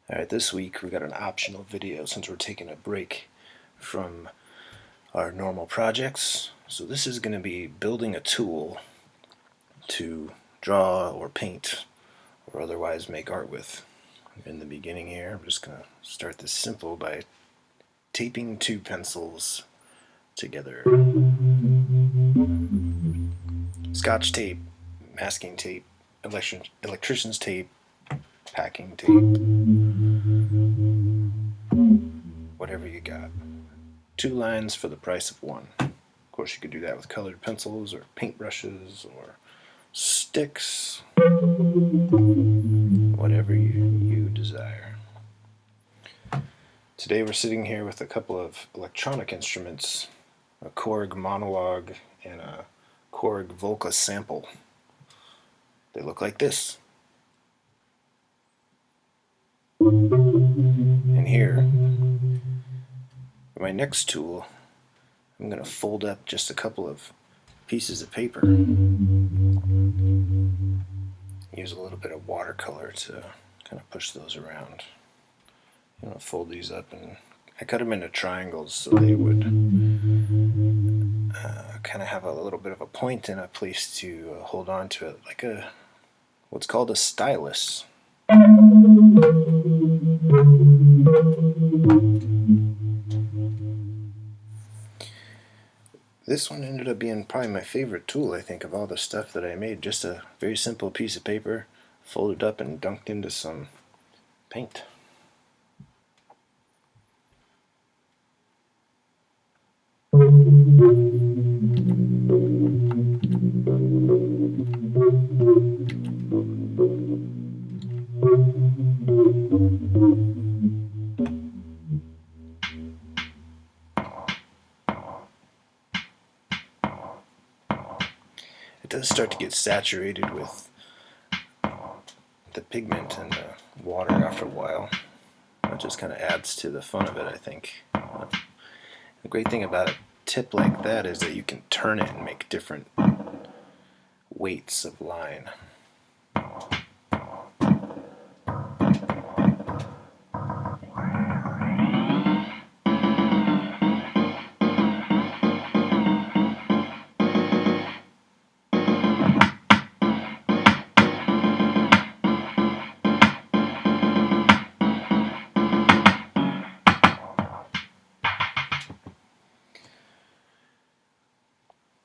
Alright, this week we got an optional video since we're taking a break from our normal projects. So this is going to be building a tool to draw or paint or otherwise make art with. In the beginning here, I'm just going to start this simple by taping two pencils together. Scotch tape, masking tape, electrician's tape, packing tape, whatever you got. 2 lines for the price of 1. Of course, you could do that with colored pencils or paintbrushes or sticks, whatever you desire. Today we're sitting here with a couple of electronic instruments, a Korg Monologue and a Korg Volca sample. They look like this. And here, for my next tool, I'm going to fold up just a couple of pieces of paper. Use a little bit of watercolor to kind of push those around. I'm going to fold these up, and I cut them into triangles so they would kind of have a little bit of a point and a place to hold on to it, like what's called a stylus. This one ended up being probably my favorite tool, I think, of all the stuff that I made. Just a very simple piece of paper, folded up and dunked into some paint. It does start to get saturated with the pigment and the water after a while. That just kind of adds to the fun of it, I think. The great thing about a tip like that is that you can turn it and make different weights of line.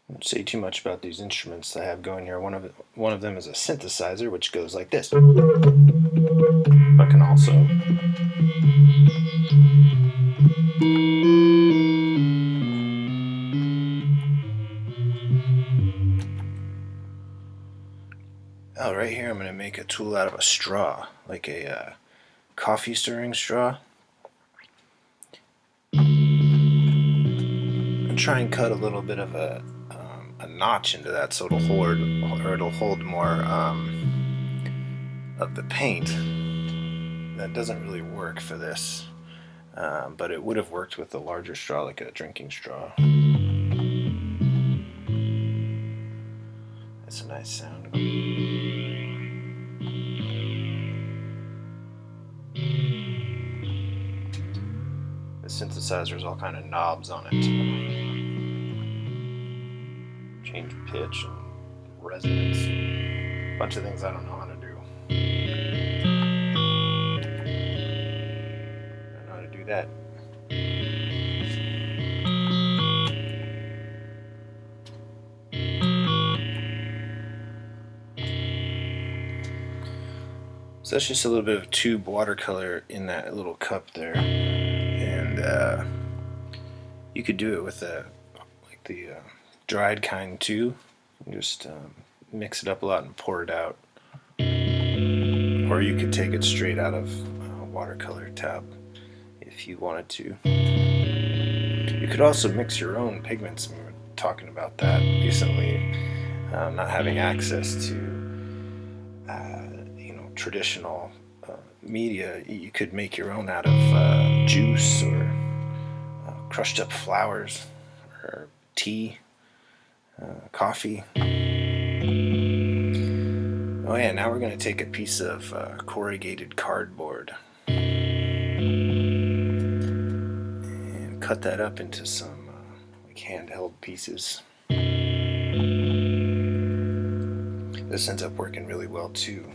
I won't say too much about these instruments I have going here. One of them is a synthesizer, which goes like this, but can also right here I'm going to make a tool out of a straw, like a coffee stirring straw. And try and cut a little bit of a notch into that so it'll hold more of the paint. That doesn't really work for this, but it would have worked with a larger straw, like a drinking straw. That's a nice sound. The synthesizer's all kind of knobs on it. Change pitch and resonance. A bunch of things I don't know how to do. I know how to do that. So that's just a little bit of tube watercolor in that little cup there, and you could do it with the dried kind too. Just mix it up a lot and pour it out, or you could take it straight out of a watercolor tub if you wanted to. You could also mix your own pigments. We were talking about that recently. Not having access to traditional media, you could make your own out of juice or crushed up flowers or tea. coffee. Oh yeah, now we're going to take a piece of corrugated cardboard and cut that up into some like handheld pieces. This ends up working really well too,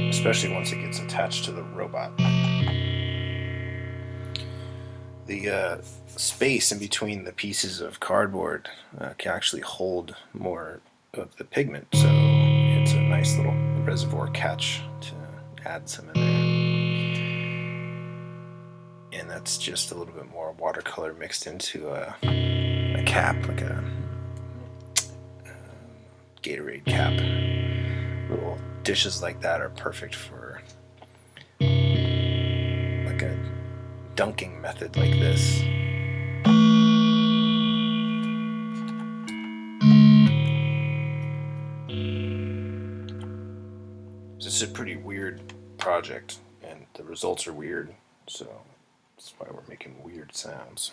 especially once it gets attached to the robot. The space in between the pieces of cardboard can actually hold more of the pigment, so it's a nice little reservoir catch to add some in there. And that's just a little bit more watercolor mixed into a cap, like a Gatorade cap. Little dishes like that are perfect for like a dunking method like this. This is a pretty weird project, and the results are weird, so that's why we're making weird sounds.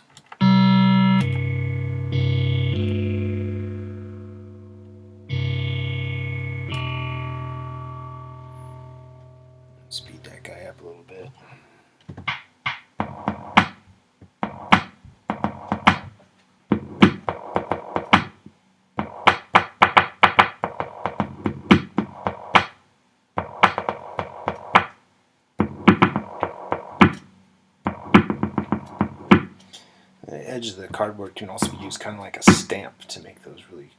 Speed that guy up a little bit. The edge of the cardboard can also be used kind of like a stamp to make those really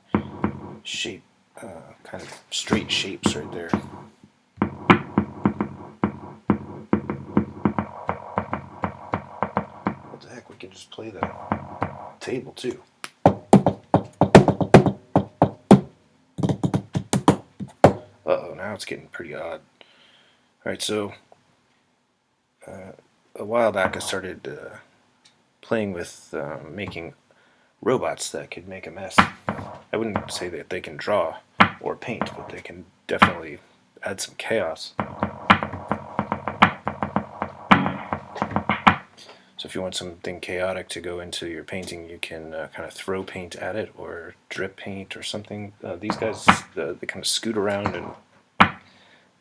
kind of straight shapes right there. What the heck, we can just play the table too. Uh-oh, now it's getting pretty odd. Alright, so a while back I started playing with making robots that could make a mess. I wouldn't say that they can draw or paint, but they can definitely add some chaos. So if you want something chaotic to go into your painting, you can kind of throw paint at it or drip paint or something. These guys, they kind of scoot around and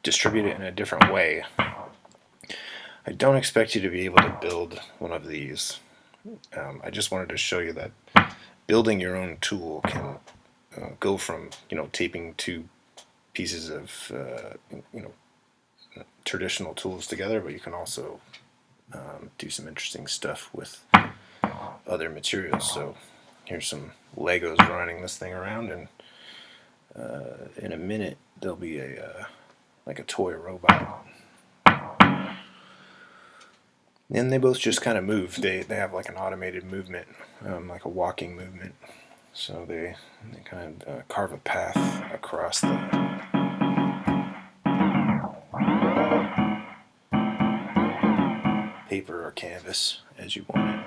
distribute it in a different way. I don't expect you to be able to build one of these. I just wanted to show you that building your own tool can go from taping two pieces of traditional tools together, but you can also do some interesting stuff with other materials. So here's some Legos running this thing around, and in a minute there'll be like a toy robot. And they both just kind of move. They have like an automated movement, like a walking movement. So they kind of carve a path across the paper or canvas as you want it.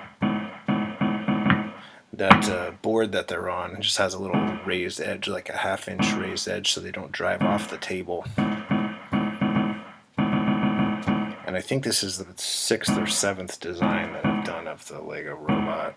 That board that they're on just has a little raised edge, like a 1/2 inch raised edge, so they don't drive off the table. And I think this is the 6th or 7th design that I've done of the Lego robot.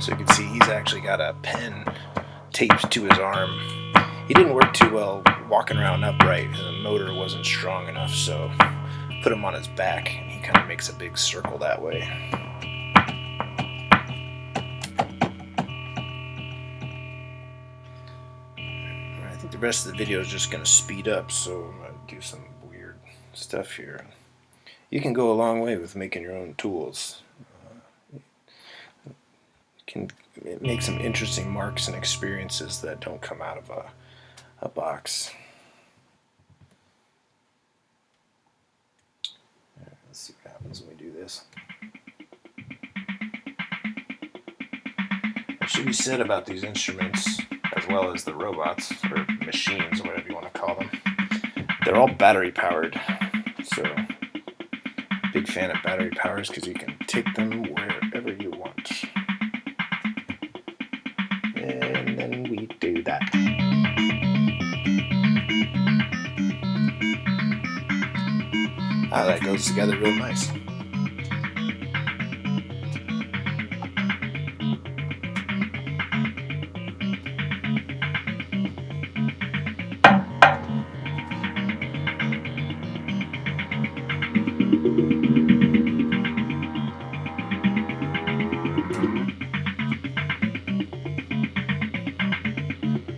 So you can see he's actually got a pen taped to his arm. He didn't work too well walking around upright. The motor wasn't strong enough, so put him on his back, and he kind of makes a big circle that way. I think the rest of the video is just going to speed up, so I'm going to do some weird stuff here. You can go a long way with making your own tools. Can make some interesting marks and experiences that don't come out of a box. Let's see what happens when we do this. What should be said about these instruments, as well as the robots, or machines, or whatever you want to call them. They're all battery powered, so big fan of battery powers because you can take them wherever you want. And then we do that. Ah, that goes together real nice.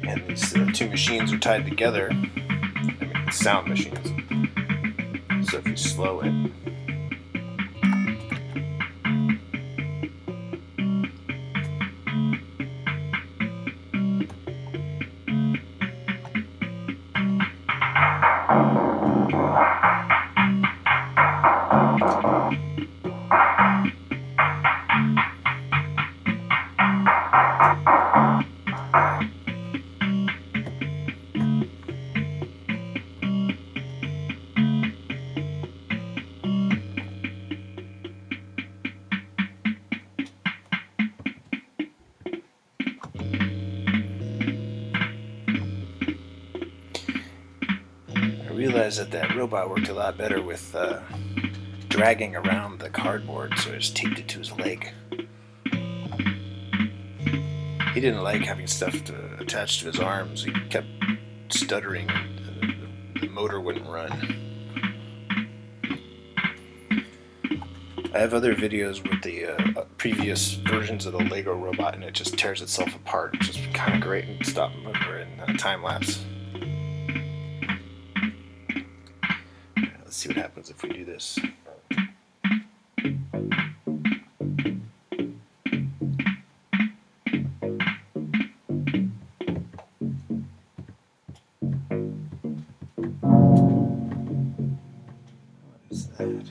And these two machines are tied together. I mean, sound machines. So if you slow it, I realized that robot worked a lot better with dragging around the cardboard, so I just taped it to his leg. He didn't like having stuff attached to his arms. He kept stuttering. The motor wouldn't run. I have other videos with the previous versions of the Lego robot, and it just tears itself apart. It's just kind of great in stop or in time lapse. Let's see what happens if we do this. What is that?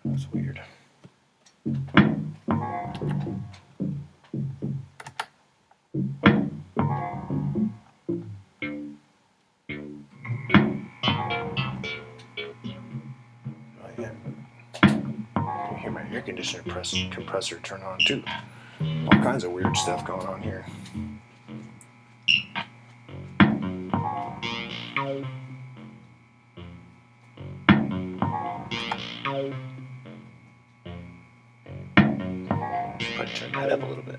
That's weird. Hear my air conditioner compressor turn on too. All kinds of weird stuff going on here. Probably turn that up a little bit.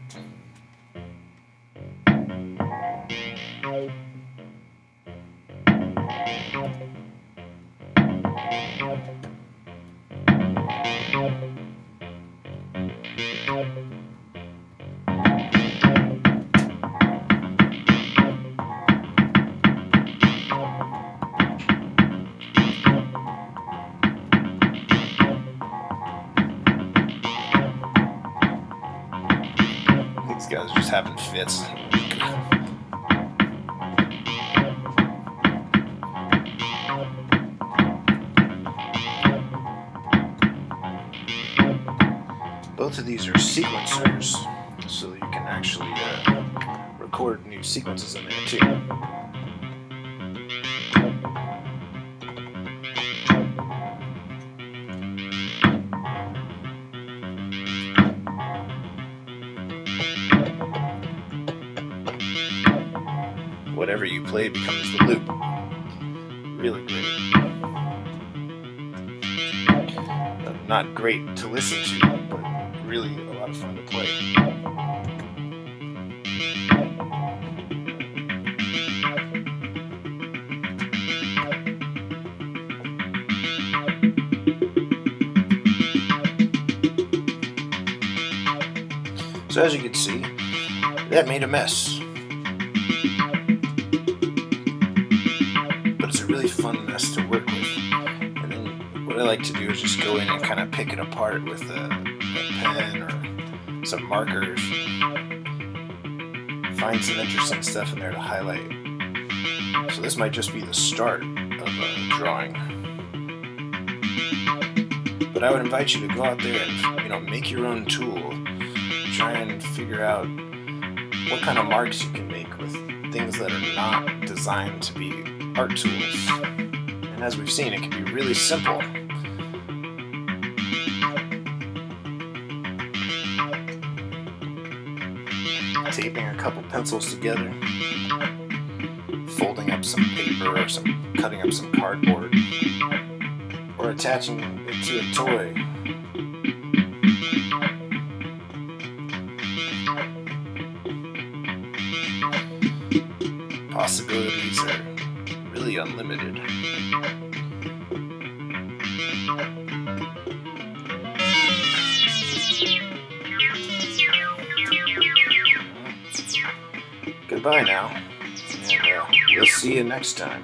These guys are just having fits. Both of these are sequencers, so you can actually record new sequences in there too. Whatever you play becomes the loop. Really great. Not great to listen to, but really a lot of fun to play. So as you can see, that made a mess. But it's a really fun mess to work with. And then what I like to do is just go in and kind of pick it apart with a pen or some markers. Find some interesting stuff in there to highlight. So this might just be the start of a drawing. But I would invite you to go out there and, make your own tool. Try and figure out what kind of marks you can make with things that are not designed to be art tools. And as we've seen, it can be really simple. Taping a couple pencils together, folding up some paper or cutting up some cardboard, or attaching it to a toy. Possibilities are really unlimited. Goodbye now, and we'll see you next time.